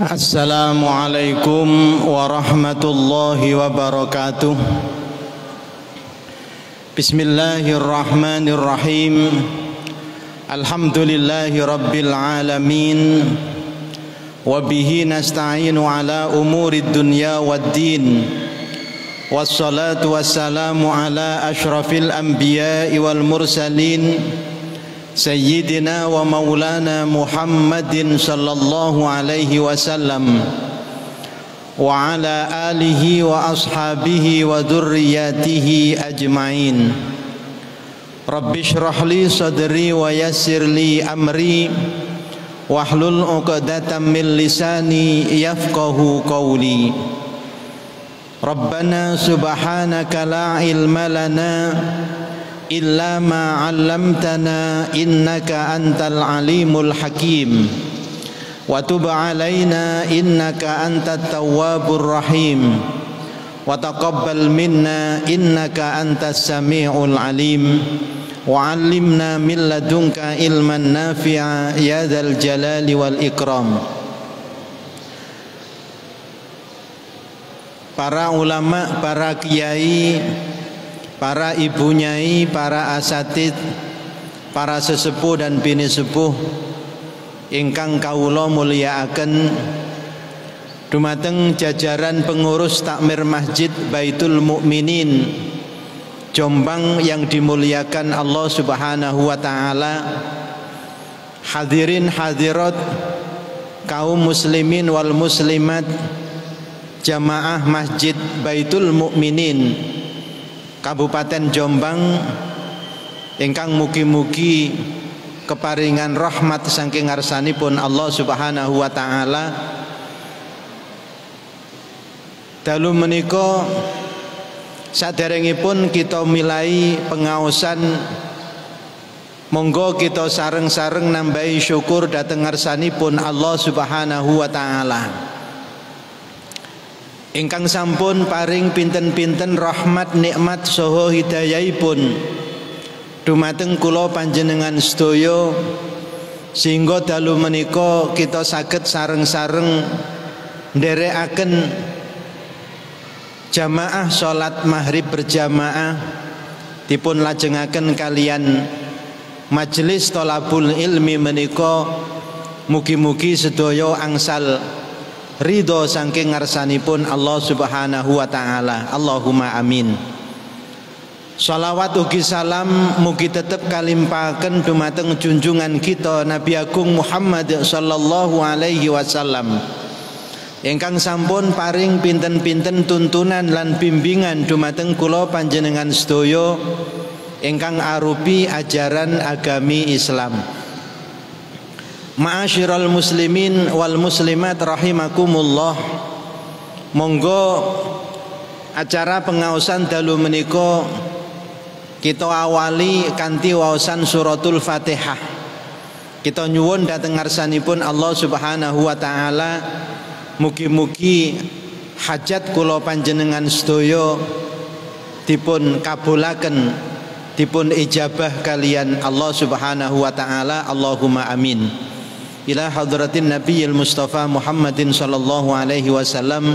Assalamualaikum warahmatullahi wabarakatuh. Bismillahirrahmanirrahim. Alhamdulillahi rabbil alamin. Wabihi nasta'inu ala umurid dunya waddin. Wassalatu wassalamu ala ashrafil anbiya'i wal mursalin, Sayyidina wa maulana Muhammadin sallallahu alaihi wasallam wa ala alihi wa ashabihi wa dhurriyyatihi ajma'in. Rabbi shrah li sadri wa yassir li amri wahlul 'uqdatam min lisani yafqahu qawli. Rabbana subhanaka la ilma lana illa ma 'allamtana innaka antal alimul hakim wa tub 'alaina innaka antat tawwabur rahim wa taqabbal minna innaka antas samiul alim wa 'allimna min ladunka ilman nafi'a ya dzal jalali wal ikram. Para ulama, para kiai, para ibu nyai, para asatid, para sesepuh dan bini sepuh ingkang kawula mulyakaken, dumateng jajaran pengurus takmir Masjid Baitul Mukminin Jombang yang dimuliakan Allah Subhanahu wa taala, hadirin hadirat kaum muslimin wal muslimat, jamaah Masjid Baitul Mukminin Kabupaten Jombang ingkang mugi-mugi keparingan rahmat saking ngarsanipun Allah Subhanahu wa taala. Dalu menika saderengipun kita milai pengaosan, monggo kita sareng-sareng nambahi syukur dhateng ngarsanipun Allah Subhanahu wa taala ingkang sampun paring pinten-pinten rahmat nikmat saha hidayahipun dumateng kula panjenengan sedaya, sehingga dalu menika kita saged sareng-sareng nderekaken jamaah salat maghrib berjamaah dipun lajengaken kalian majelis thalabul ilmi menika. Mugi-mugi sedaya angsal ridho saking ngarsanipun Allah Subhanahu wa taala. Allahumma amin. Shalawat ugi salam mugi tetep kalimpahaken dumateng junjungan kita Nabi Agung Muhammad sallallahu alaihi wasallam ingkang sampun paring pinten-pinten tuntunan lan bimbingan dumateng kula panjenengan sedaya ingkang arupi ajaran agami Islam. Ma'asyiral muslimin wal muslimat rahimakumullah. Monggo acara pengaosan dalu menika kita awali kanthi waosan suratul Fatihah. Kita nyuwun dhateng ngarsanipun Allah Subhanahu wa taala, mugi-mugi hajat kula panjenengan sedaya dipun kabulaken, dipun ijabah kalian Allah Subhanahu wa taala. Allahumma amin. Ila hadratin Nabiyil Mustafa Muhammadin sallallahu alaihi wasallam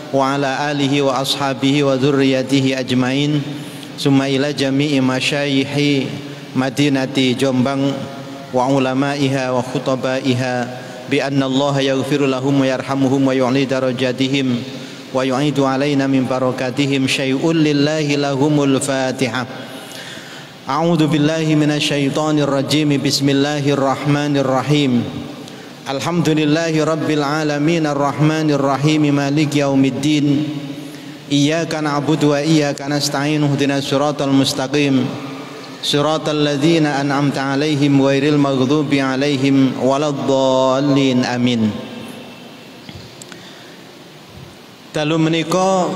wa ala alihi wa ashabihi wa dhurriyyatihi ajmain, summa ila jami'i masyayikhi madinati Jombang wa ulamaiha wa khutabaiha bi anna Allah yaghfiru lahum wa yarhamuhum wa yu'li darajatihim wa yu'idu alaina min barakatihim syai'un lillahi lahumul Fatihah. A'udzu billahi minasyaitonir rajim. Bismillahirrahmanirrahim. Alhamdulillahi rabbil alamin arrahmanir rahim maliki yaumiddin. Iyyaka na'budu wa iyyaka nasta'in ihdinas siratal mustaqim siratal ladzina an'amta 'alaihim ghairil maghdubi 'alaihim waladdallin. Amin. Dalu menika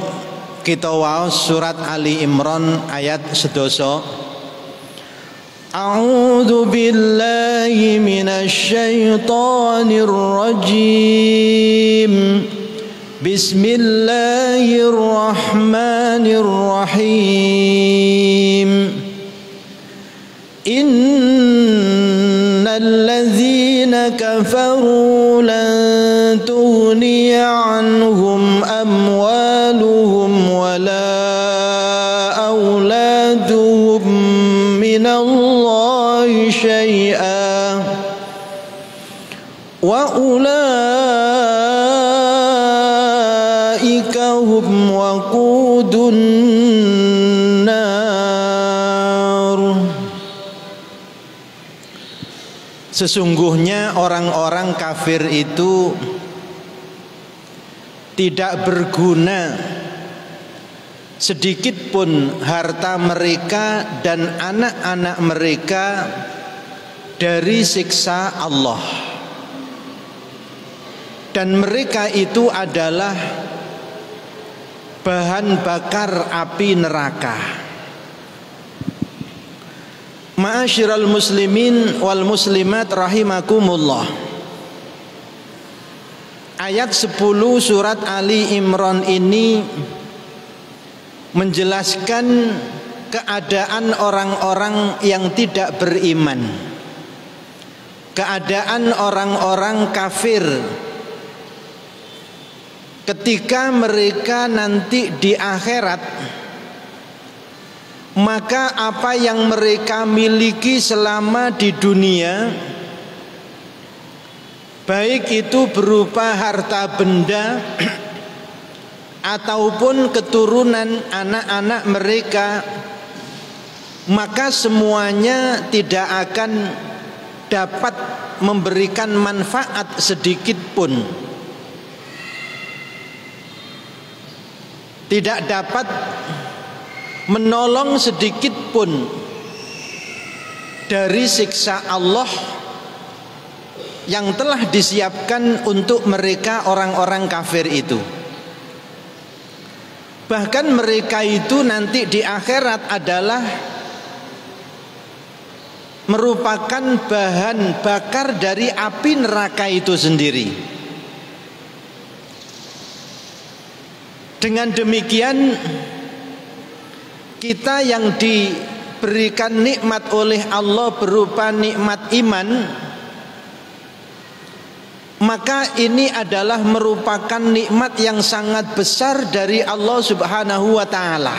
kita waos surat Ali Imran ayat 11. A'udzu billahi minasy syaithanir rajim. Bismillahirrahmanirrahim. Innal الذين كفروا لن تغني عنهم أموالهم ولا أولادهم من الله شيئا وأولئك هم وقود النار. Sesungguhnya orang-orang kafir itu tidak berguna sedikit pun harta mereka dan anak-anak mereka dari siksa Allah, dan mereka itu adalah bahan bakar api neraka. Ma'asyiral muslimin wal muslimat rahimakumullah. Ayat 10 surat Ali Imran ini menjelaskan keadaan orang-orang yang tidak beriman, keadaan orang-orang kafir ketika mereka nanti di akhirat. Maka apa yang mereka miliki selama di dunia, baik itu berupa harta benda ataupun keturunan anak-anak mereka, maka semuanya tidak akan dapat memberikan manfaat sedikit pun, tidak dapat menolong sedikit pun dari siksa Allah yang telah disiapkan untuk mereka orang-orang kafir itu. Bahkan mereka itu nanti di akhirat adalah merupakan bahan bakar dari api neraka itu sendiri. Dengan demikian, kita yang diberikan nikmat oleh Allah berupa nikmat iman, maka ini adalah merupakan nikmat yang sangat besar dari Allah Subhanahu wa ta'ala.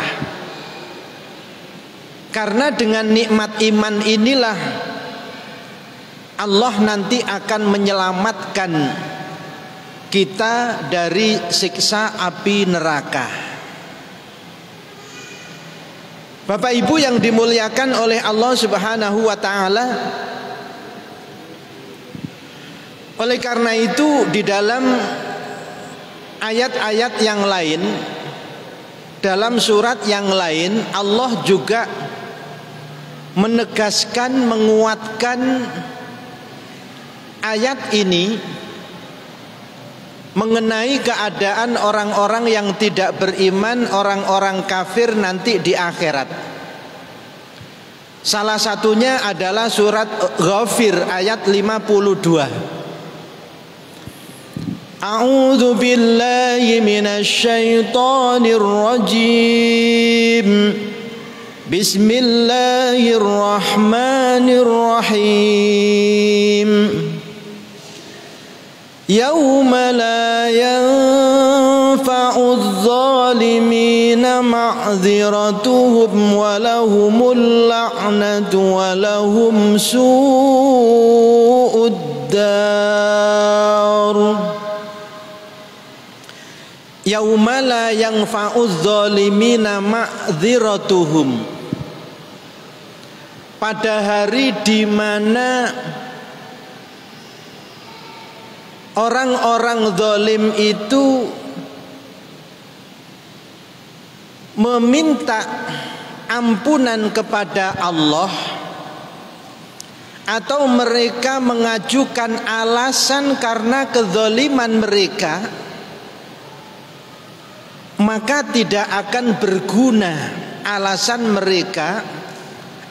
Karena dengan nikmat iman inilah Allah nanti akan menyelamatkan kita dari siksa api neraka. Bapak Ibu yang dimuliakan oleh Allah Subhanahu wa ta'ala, oleh karena itu di dalam ayat-ayat yang lain, dalam surat yang lain, Allah juga menegaskan, menguatkan ayat ini mengenai keadaan orang-orang yang tidak beriman, orang-orang kafir nanti di akhirat. Salah satunya adalah surat Ghafir ayat 52. A'udzu billahi minasy syaithanir rajim. Bismillahirrahmanirrahim. Yauma la yanfa'udz zalimina ma'dziratuhum wa lahumul la'natu wa lahum su'ud dar. Yauma la yanfa'udz zalimina ma'dziratuhum. Pada hari di mana orang-orang zalim itu meminta ampunan kepada Allah, atau mereka mengajukan alasan karena kezaliman mereka, maka tidak akan berguna alasan mereka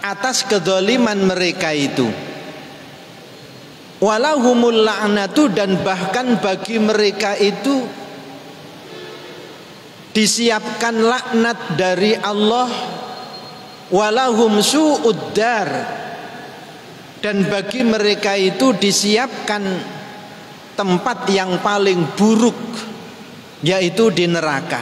atas kezaliman mereka itu. Walahumul la'natu, dan bahkan bagi mereka itu disiapkan laknat dari Allah. Walahum su'uddar, dan bagi mereka itu disiapkan tempat yang paling buruk, yaitu di neraka.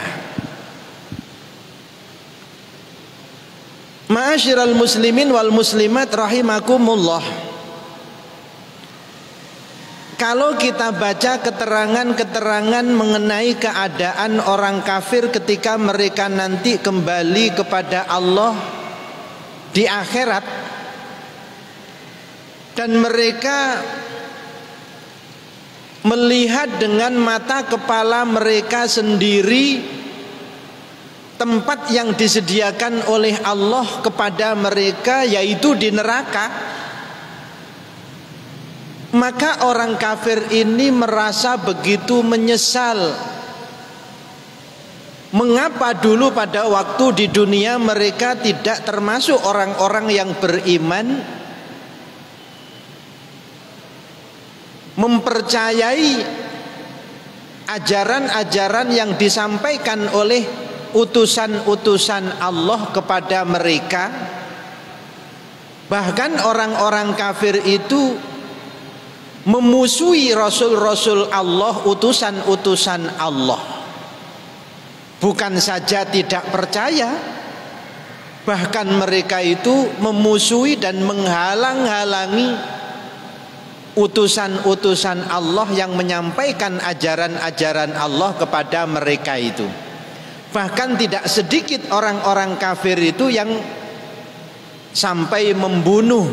Ma'asyiral muslimin wal muslimat rahimakumullah, kalau kita baca keterangan-keterangan mengenai keadaan orang kafir ketika mereka nanti kembali kepada Allah di akhirat, dan mereka melihat dengan mata kepala mereka sendiri tempat yang disediakan oleh Allah kepada mereka, yaitu di neraka, maka orang kafir ini merasa begitu menyesal. Mengapa dulu pada waktu di dunia mereka tidak termasuk orang-orang yang beriman, mempercayai ajaran-ajaran yang disampaikan oleh utusan-utusan Allah kepada mereka. Bahkan orang-orang kafir itu memusuhi rasul-rasul Allah, utusan-utusan Allah. Bukan saja tidak percaya, bahkan mereka itu memusuhi dan menghalang-halangi utusan-utusan Allah yang menyampaikan ajaran-ajaran Allah kepada mereka itu. Bahkan tidak sedikit orang-orang kafir itu yang sampai membunuh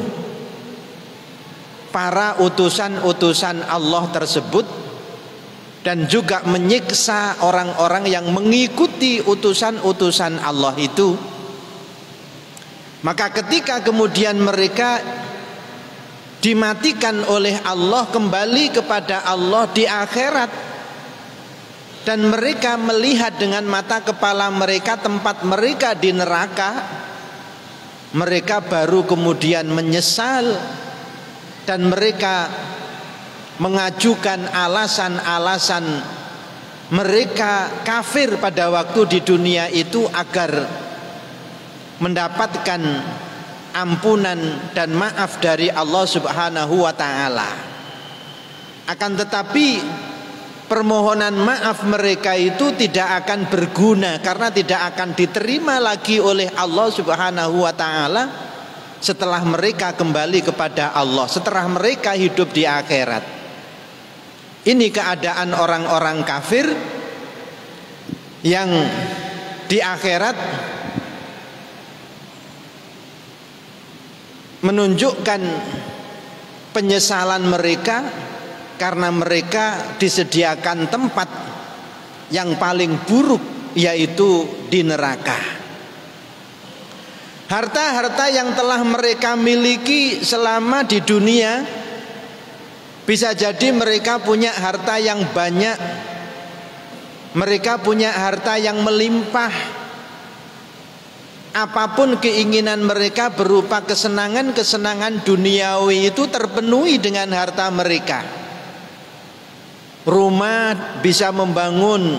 para utusan-utusan Allah tersebut, dan juga menyiksa orang-orang yang mengikuti utusan-utusan Allah itu. Maka ketika kemudian mereka dimatikan oleh Allah, kembali kepada Allah di akhirat, dan mereka melihat dengan mata kepala mereka tempat mereka di neraka, mereka baru kemudian menyesal, dan mereka mengajukan alasan-alasan mereka kafir pada waktu di dunia itu agar mendapatkan ampunan dan maaf dari Allah Subhanahu wa ta'ala. Akan tetapi permohonan maaf mereka itu tidak akan berguna, karena tidak akan diterima lagi oleh Allah Subhanahu wa ta'ala setelah mereka kembali kepada Allah, setelah mereka hidup di akhirat. Ini keadaan orang-orang kafir yang di akhirat menunjukkan penyesalan mereka karena mereka disediakan tempat yang paling buruk, yaitu di neraka. Harta-harta yang telah mereka miliki selama di dunia, bisa jadi mereka punya harta yang banyak, mereka punya harta yang melimpah. Apapun keinginan mereka berupa kesenangan-kesenangan duniawi itu terpenuhi dengan harta mereka. Rumah, bisa membangun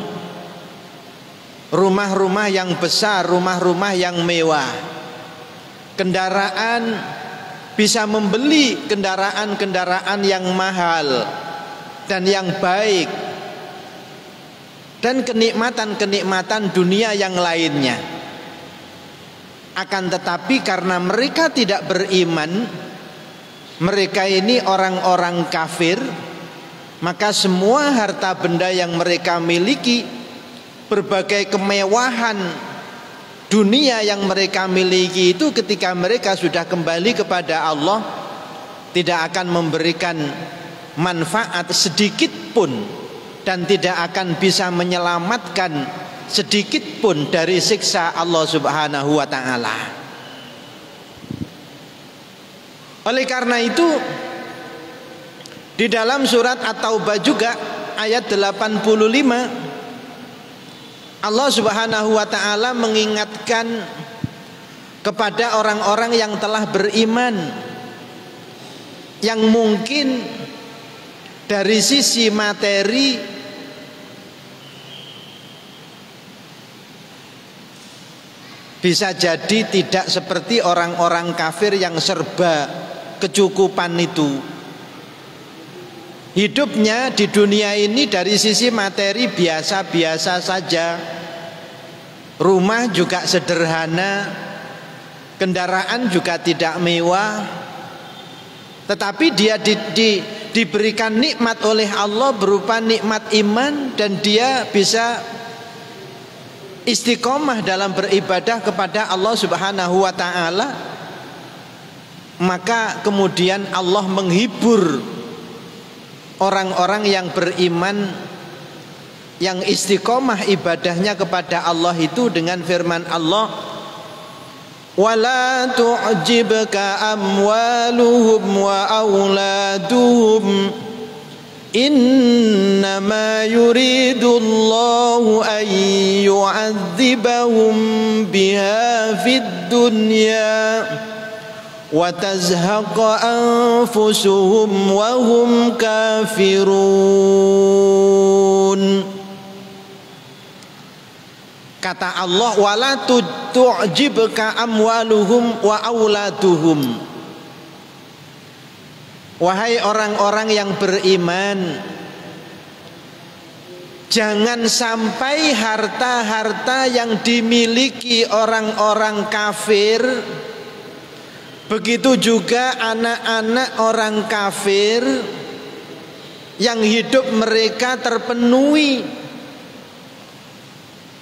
rumah-rumah yang besar, rumah-rumah yang mewah. Kendaraan, bisa membeli kendaraan-kendaraan yang mahal dan yang baik, dan kenikmatan-kenikmatan dunia yang lainnya. Akan tetapi karena mereka tidak beriman, mereka ini orang-orang kafir, maka semua harta benda yang mereka miliki, berbagai kemewahan dunia yang mereka miliki itu, ketika mereka sudah kembali kepada Allah, tidak akan memberikan manfaat sedikit pun, dan tidak akan bisa menyelamatkan sedikit pun dari siksa Allah Subhanahu wa ta'ala. Oleh karena itu, di dalam surat At-Taubah juga ayat 85, Allah Subhanahu wa ta'ala mengingatkan kepada orang-orang yang telah beriman, yang mungkin dari sisi materi bisa jadi tidak seperti orang-orang kafir yang serba kecukupan itu. Hidupnya di dunia ini dari sisi materi biasa-biasa saja. Rumah juga sederhana, kendaraan juga tidak mewah, tetapi dia diberikan nikmat oleh Allah berupa nikmat iman, dan dia bisa istiqomah dalam beribadah kepada Allah Subhanahu wa ta'ala. Maka kemudian Allah menghibur orang-orang yang beriman, yang istiqomah ibadahnya kepada Allah itu dengan firman Allah, wala tu'jibka amwaluhum wa auladuhum innama yuridullahu an yu'adzibahum biha fid dunya wa tazhaqa anfusuhum wa hum kafirun. Kata Allah, wala tu'jibka amwaluhum wa auladuhum. Wahai orang-orang yang beriman, jangan sampai harta-harta yang dimiliki orang-orang kafir, begitu juga anak-anak orang kafir, yang hidup mereka terpenuhi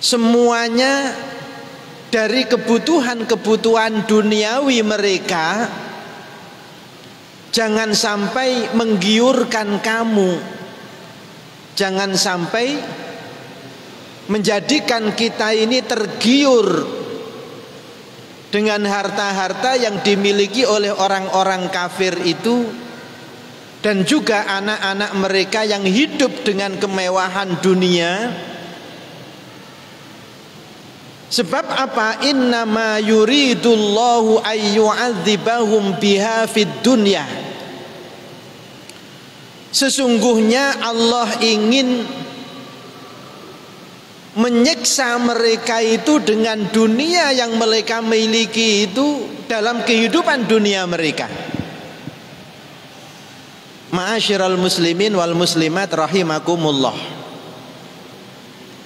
semuanya dari kebutuhan-kebutuhan duniawi mereka, jangan sampai menggiurkan kamu, jangan sampai menjadikan kita ini tergiur dengan harta-harta yang dimiliki oleh orang-orang kafir itu, dan juga anak-anak mereka yang hidup dengan kemewahan dunia. Sebab apa? Innama yuridullahu ayyu'adzibahum biha fid dunya. Sesungguhnya Allah ingin menyiksa mereka itu dengan dunia yang mereka miliki itu dalam kehidupan dunia mereka. Ma'asyiral muslimin wal muslimat rahimakumullah.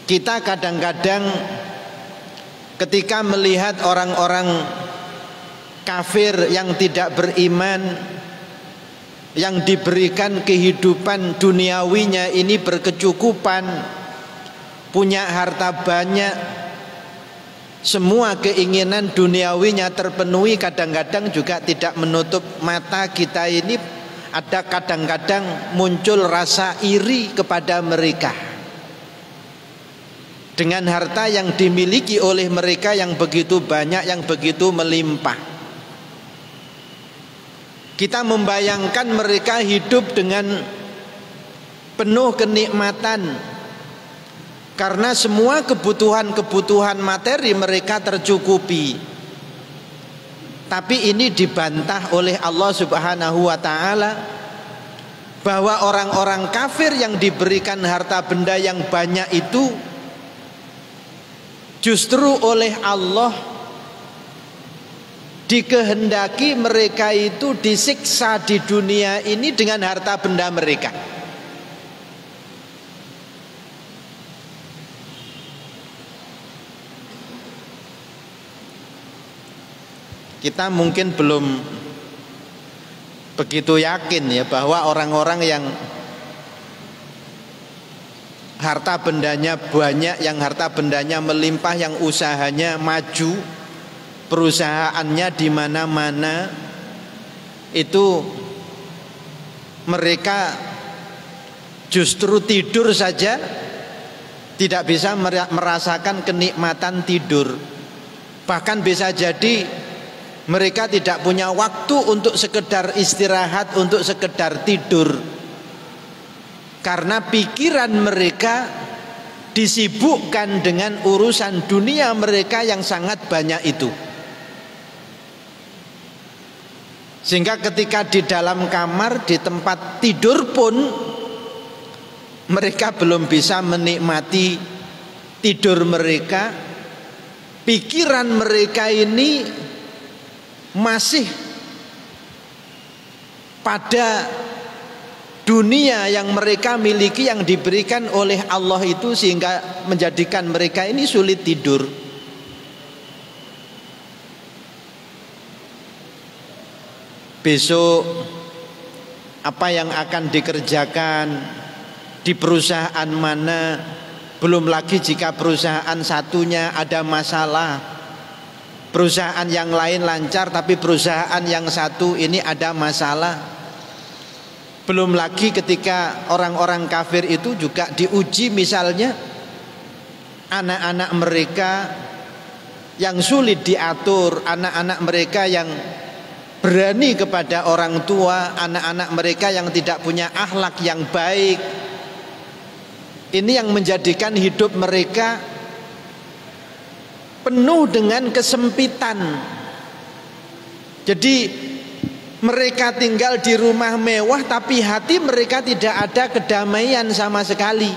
Kita kadang-kadang ketika melihat orang-orang kafir yang tidak beriman, yang diberikan kehidupan duniawinya ini berkecukupan, punya harta banyak, semua keinginan duniawinya terpenuhi, kadang-kadang juga tidak menutup mata kita ini ada kadang-kadang muncul rasa iri kepada mereka dengan harta yang dimiliki oleh mereka yang begitu banyak, yang begitu melimpah. Kita membayangkan mereka hidup dengan penuh kenikmatan karena semua kebutuhan-kebutuhan materi mereka tercukupi. Tapi ini dibantah oleh Allah Subhanahu wa ta'ala, bahwa orang-orang kafir yang diberikan harta benda yang banyak itu justru oleh Allah dikehendaki mereka itu disiksa di dunia ini dengan harta benda mereka. Kita mungkin belum begitu yakin ya bahwa orang-orang yang harta bendanya banyak, yang harta bendanya melimpah, yang usahanya maju, perusahaannya di mana-mana, itu mereka justru tidur saja tidak bisa merasakan kenikmatan tidur. Bahkan bisa jadi mereka tidak punya waktu untuk sekedar istirahat, untuk sekedar tidur, karena pikiran mereka disibukkan dengan urusan dunia mereka yang sangat banyak itu. Sehingga ketika di dalam kamar, di tempat tidur pun mereka belum bisa menikmati tidur mereka. Pikiran mereka ini masih pada dunia yang mereka miliki yang diberikan oleh Allah itu, sehingga menjadikan mereka ini sulit tidur. Besok apa yang akan dikerjakan di perusahaan mana, belum lagi jika perusahaan satunya ada masalah, perusahaan yang lain lancar tapi perusahaan yang satu ini ada masalah. Belum lagi ketika orang-orang kafir itu juga diuji, misalnya anak-anak mereka yang sulit diatur, anak-anak mereka yang berani kepada orang tua, anak-anak mereka yang tidak punya akhlak yang baik. Ini yang menjadikan hidup mereka penuh dengan kesempitan. Jadi mereka tinggal di rumah mewah tapi hati mereka tidak ada kedamaian sama sekali.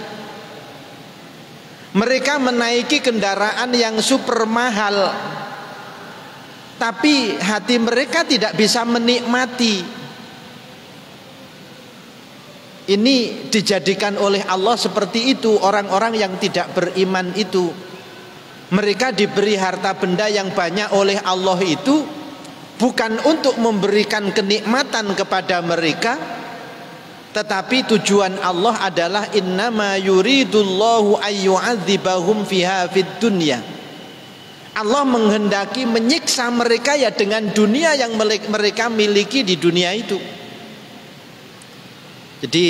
Mereka menaiki kendaraan yang super mahal, tapi hati mereka tidak bisa menikmati. Ini dijadikan oleh Allah seperti itu orang-orang yang tidak beriman itu. Mereka diberi harta benda yang banyak oleh Allah itu bukan untuk memberikan kenikmatan kepada mereka, tetapi tujuan Allah adalah innama yuridullahu ayyu'adzibahum fiha fid dunya. Allah menghendaki menyiksa mereka ya dengan dunia yang mereka miliki di dunia itu. Jadi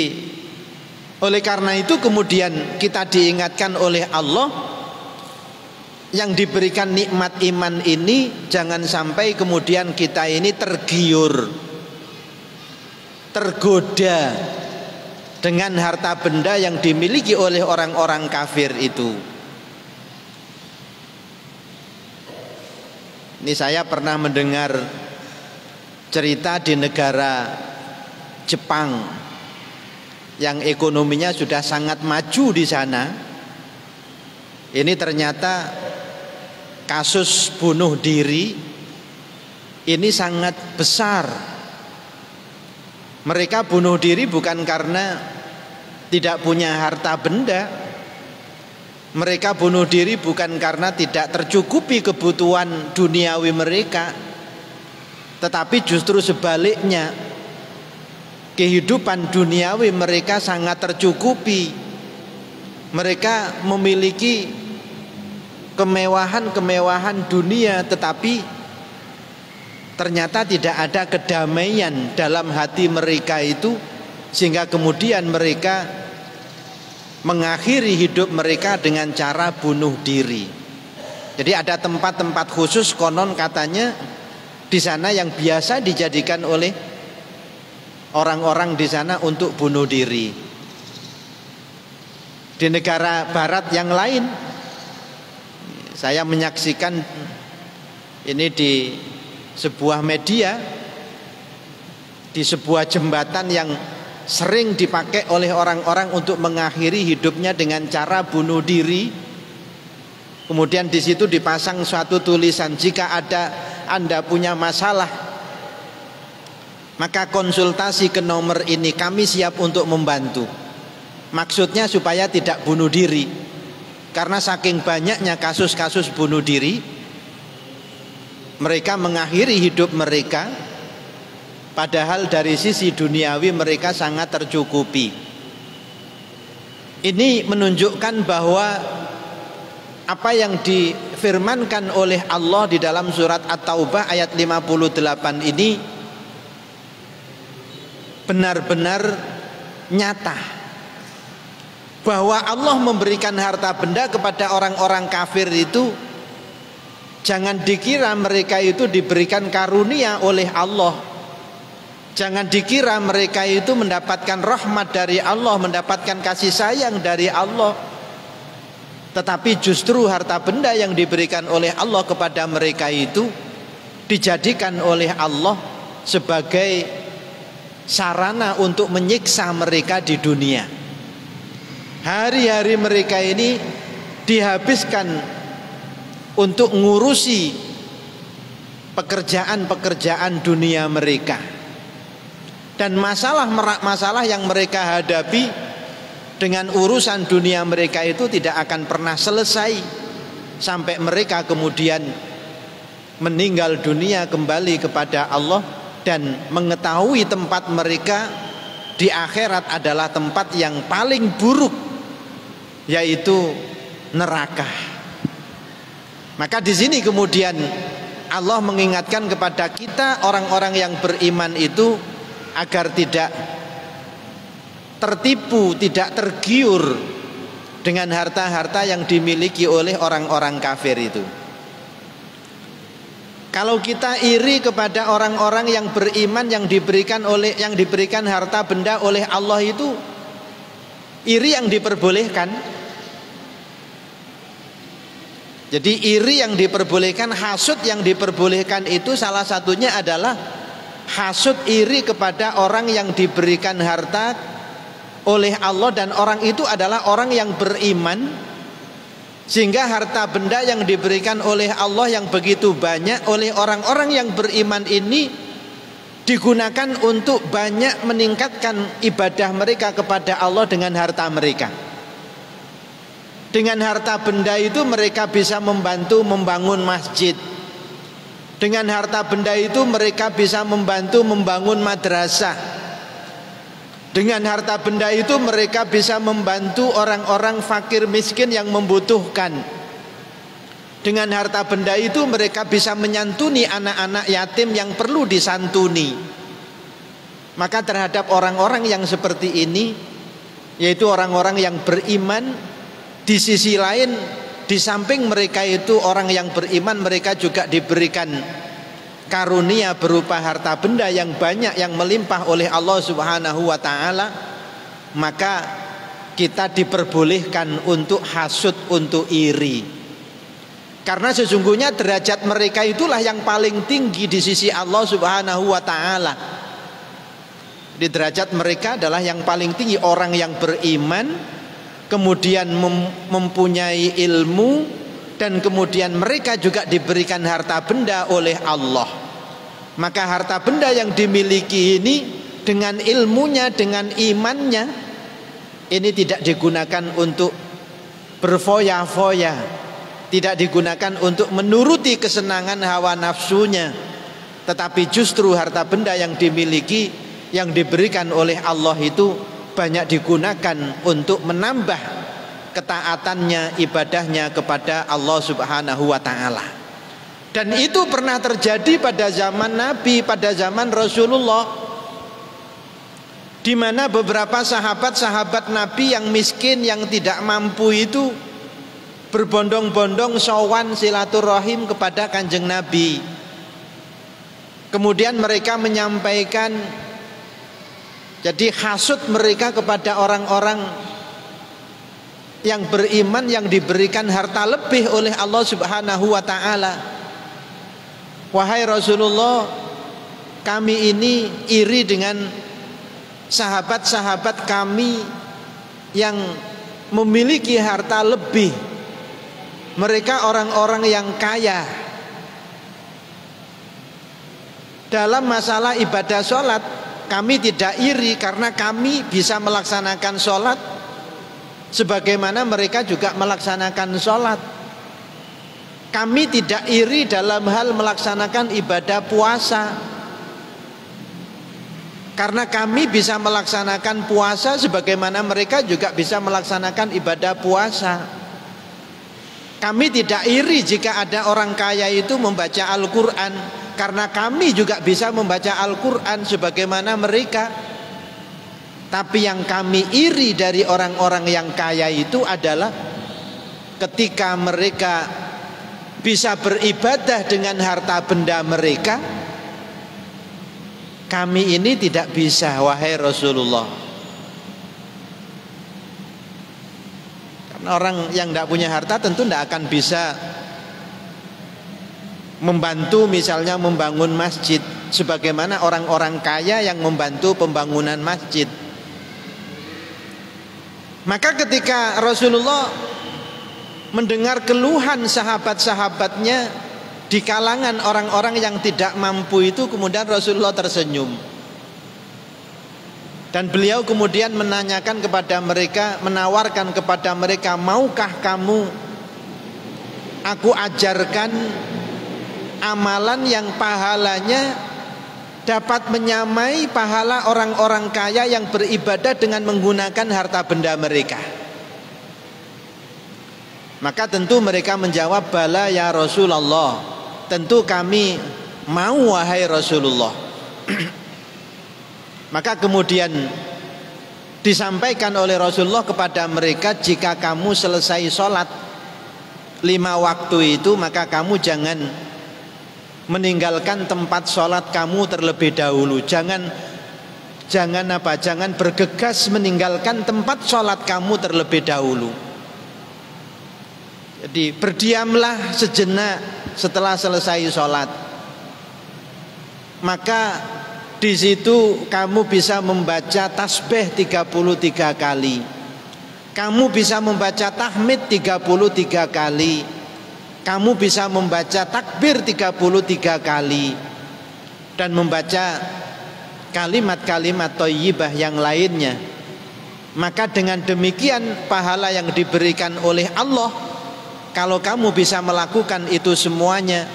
oleh karena itu kemudian kita diingatkan oleh Allah, yang diberikan nikmat iman ini jangan sampai kemudian kita ini tergiur, tergoda dengan harta benda yang dimiliki oleh orang-orang kafir itu. Ini saya pernah mendengar cerita di negara Jepang yang ekonominya sudah sangat maju di sana. Ini ternyata kasus bunuh diri ini sangat besar. Mereka bunuh diri bukan karena tidak punya harta benda. Mereka bunuh diri bukan karena tidak tercukupi kebutuhan duniawi mereka, tetapi justru sebaliknya, kehidupan duniawi mereka sangat tercukupi. Mereka memiliki kemewahan-kemewahan dunia, tetapi ternyata tidak ada kedamaian dalam hati mereka itu, sehingga kemudian mereka mengakhiri hidup mereka dengan cara bunuh diri. Jadi ada tempat-tempat khusus konon katanya di sana yang biasa dijadikan oleh orang-orang di sana untuk bunuh diri. Di negara barat yang lain, saya menyaksikan ini di sebuah media, di sebuah jembatan yang sering dipakai oleh orang-orang untuk mengakhiri hidupnya dengan cara bunuh diri. Kemudian di situ dipasang suatu tulisan, jika Anda punya masalah, maka konsultasi ke nomor ini, kami siap untuk membantu. Maksudnya supaya tidak bunuh diri, karena saking banyaknya kasus-kasus bunuh diri, mereka mengakhiri hidup mereka padahal dari sisi duniawi mereka sangat tercukupi. Ini menunjukkan bahwa apa yang difirmankan oleh Allah di dalam surat At-Taubah ayat 58 ini benar-benar nyata, bahwa Allah memberikan harta benda kepada orang-orang kafir itu, jangan dikira mereka itu diberikan karunia oleh Allah. Jangan dikira mereka itu mendapatkan rahmat dari Allah, mendapatkan kasih sayang dari Allah. Tetapi justru harta benda yang diberikan oleh Allah kepada mereka itu dijadikan oleh Allah sebagai sarana untuk menyiksa mereka di dunia. Hari-hari mereka ini dihabiskan untuk ngurusi pekerjaan-pekerjaan dunia mereka. Dan masalah yang mereka hadapi dengan urusan dunia mereka itu tidak akan pernah selesai sampai mereka kemudian meninggal dunia kembali kepada Allah dan mengetahui tempat mereka di akhirat adalah tempat yang paling buruk, yaitu neraka. Maka di sini kemudian Allah mengingatkan kepada kita orang-orang yang beriman itu agar tidak tertipu, tidak tergiur dengan harta-harta yang dimiliki oleh orang-orang kafir itu. Kalau kita iri kepada orang-orang yang beriman yang diberikan harta benda oleh Allah itu, iri yang diperbolehkan. Jadi iri yang diperbolehkan, hasud yang diperbolehkan itu salah satunya adalah hasud iri kepada orang yang diberikan harta oleh Allah dan orang itu adalah orang yang beriman, sehingga harta benda yang diberikan oleh Allah yang begitu banyak oleh orang-orang yang beriman ini digunakan untuk banyak meningkatkan ibadah mereka kepada Allah dengan harta mereka. Dengan harta benda itu mereka bisa membantu membangun masjid. Dengan harta benda itu mereka bisa membantu membangun madrasah. Dengan harta benda itu mereka bisa membantu orang-orang fakir miskin yang membutuhkan. Dengan harta benda itu mereka bisa menyantuni anak-anak yatim yang perlu disantuni. Maka terhadap orang-orang yang seperti ini, yaitu orang-orang yang beriman, di sisi lain di samping mereka itu orang yang beriman, mereka juga diberikan karunia berupa harta benda yang banyak yang melimpah oleh Allah Subhanahu wa taala, maka kita diperbolehkan untuk hasud, untuk iri. Karena sesungguhnya derajat mereka itulah yang paling tinggi di sisi Allah Subhanahu wa taala. Di derajat mereka adalah yang paling tinggi, orang yang beriman kemudian mempunyai ilmu dan kemudian mereka juga diberikan harta benda oleh Allah. Maka harta benda yang dimiliki ini dengan ilmunya, dengan imannya, ini tidak digunakan untuk berfoya-foya, tidak digunakan untuk menuruti kesenangan hawa nafsunya, tetapi justru harta benda yang dimiliki, yang diberikan oleh Allah itu banyak digunakan untuk menambah ketaatannya, ibadahnya kepada Allah Subhanahu wa taala. Dan itu pernah terjadi pada zaman Nabi, pada zaman Rasulullah, di mana beberapa sahabat-sahabat Nabi yang miskin, yang tidak mampu itu berbondong-bondong sowan silaturahim kepada Kanjeng Nabi. Kemudian mereka menyampaikan, jadi hasud mereka kepada orang-orang yang beriman yang diberikan harta lebih oleh Allah Subhanahu wa taala. Wahai Rasulullah, kami ini iri dengan sahabat-sahabat kami yang memiliki harta lebih. Mereka orang-orang yang kaya. Dalam masalah ibadah sholat, kami tidak iri karena kami bisa melaksanakan sholat sebagaimana mereka juga melaksanakan sholat. Kami tidak iri dalam hal melaksanakan ibadah puasa karena kami bisa melaksanakan puasa sebagaimana mereka juga bisa melaksanakan ibadah puasa. Kami tidak iri jika ada orang kaya itu membaca Al-Quran, karena kami juga bisa membaca Al-Quran sebagaimana mereka. Tapi yang kami iri dari orang-orang yang kaya itu adalah ketika mereka bisa beribadah dengan harta benda mereka, kami ini tidak bisa, wahai Rasulullah. Karena orang yang tidak punya harta tentu tidak akan bisa membantu misalnya membangun masjid sebagaimana orang-orang kaya yang membantu pembangunan masjid. Maka ketika Rasulullah mendengar keluhan sahabat-sahabatnya di kalangan orang-orang yang tidak mampu itu, kemudian Rasulullah tersenyum. Dan beliau kemudian menanyakan kepada mereka, menawarkan kepada mereka, maukah kamu aku ajarkan amalan yang pahalanya dapat menyamai pahala orang-orang kaya yang beribadah dengan menggunakan harta benda mereka. Maka tentu mereka menjawab, bala ya Rasulullah, tentu kami mau wahai Rasulullah. Maka kemudian disampaikan oleh Rasulullah kepada mereka, jika kamu selesai sholat 5 waktu itu, maka kamu jangan meninggalkan tempat sholat kamu terlebih dahulu. Jangan bergegas meninggalkan tempat sholat kamu terlebih dahulu. Jadi berdiamlah sejenak setelah selesai sholat. Maka di situ kamu bisa membaca tasbih 33 kali. Kamu bisa membaca tahmid 33 kali. Kamu bisa membaca takbir 33 kali. Dan membaca kalimat-kalimat thayyibah yang lainnya. Maka dengan demikian pahala yang diberikan oleh Allah, kalau kamu bisa melakukan itu semuanya,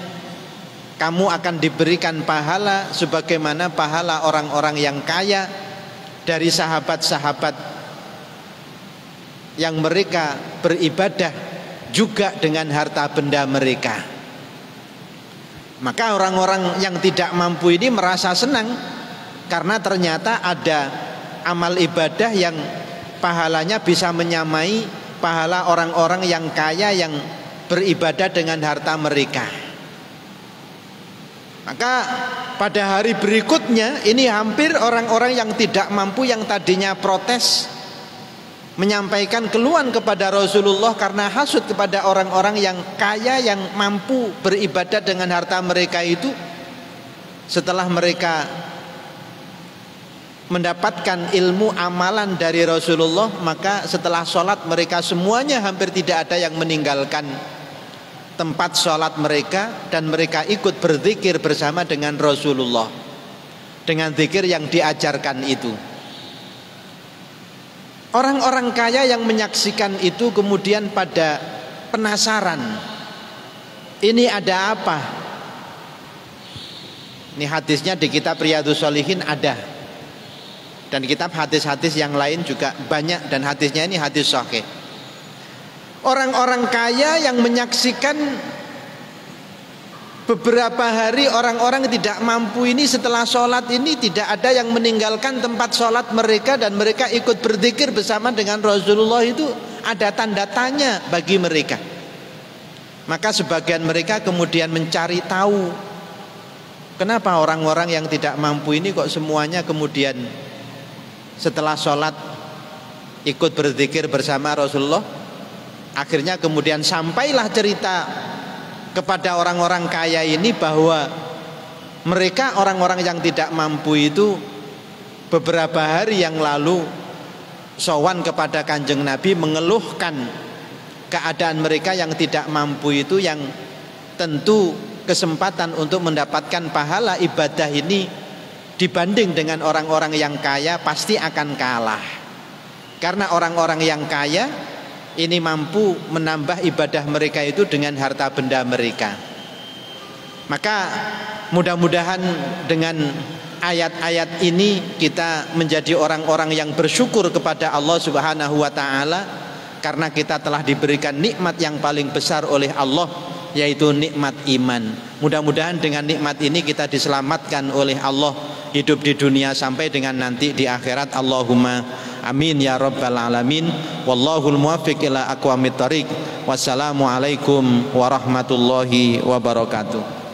kamu akan diberikan pahala sebagaimana pahala orang-orang yang kaya dari sahabat-sahabat yang mereka beribadah juga dengan harta benda mereka. Maka orang-orang yang tidak mampu ini merasa senang karena ternyata ada amal ibadah yang pahalanya bisa menyamai pahala orang-orang yang kaya yang beribadah dengan harta mereka. Maka pada hari berikutnya ini hampir orang-orang yang tidak mampu, yang tadinya protes, menyampaikan keluhan kepada Rasulullah karena hasud kepada orang-orang yang kaya yang mampu beribadah dengan harta mereka itu. Setelah mereka mendapatkan ilmu amalan dari Rasulullah, maka setelah sholat mereka semuanya hampir tidak ada yang meninggalkan tempat sholat mereka, dan mereka ikut berzikir bersama dengan Rasulullah dengan zikir yang diajarkan itu. Orang-orang kaya yang menyaksikan itu kemudian pada penasaran, ini ada apa? Ini hadisnya di kitab Riyadhus Shalihin ada, dan kitab hadis-hadis yang lain juga banyak, dan hadisnya ini hadis sahih. Orang-orang kaya yang menyaksikan beberapa hari orang-orang tidak mampu ini setelah sholat ini tidak ada yang meninggalkan tempat sholat mereka, dan mereka ikut berzikir bersama dengan Rasulullah, itu ada tanda tanya bagi mereka. Maka sebagian mereka kemudian mencari tahu, kenapa orang-orang yang tidak mampu ini kok semuanya kemudian setelah sholat ikut berzikir bersama Rasulullah. Akhirnya kemudian sampailah cerita kepada orang-orang kaya ini bahwa mereka orang-orang yang tidak mampu itu beberapa hari yang lalu sowan kepada Kanjeng Nabi mengeluhkan keadaan mereka yang tidak mampu itu, yang tentu kesempatan untuk mendapatkan pahala ibadah ini dibanding dengan orang-orang yang kaya pasti akan kalah. Karena orang-orang yang kaya ini mampu menambah ibadah mereka itu dengan harta benda mereka. Maka mudah-mudahan dengan ayat-ayat ini kita menjadi orang-orang yang bersyukur kepada Allah Subhanahu wa ta'ala, karena kita telah diberikan nikmat yang paling besar oleh Allah, yaitu nikmat iman. Mudah-mudahan dengan nikmat ini kita diselamatkan oleh Allah hidup di dunia sampai dengan nanti di akhirat. Allahumma amin ya rabbal alamin. Wallahul muwaffiq ila aqwamit thariq. Wassalamualaikum warahmatullahi wabarakatuh.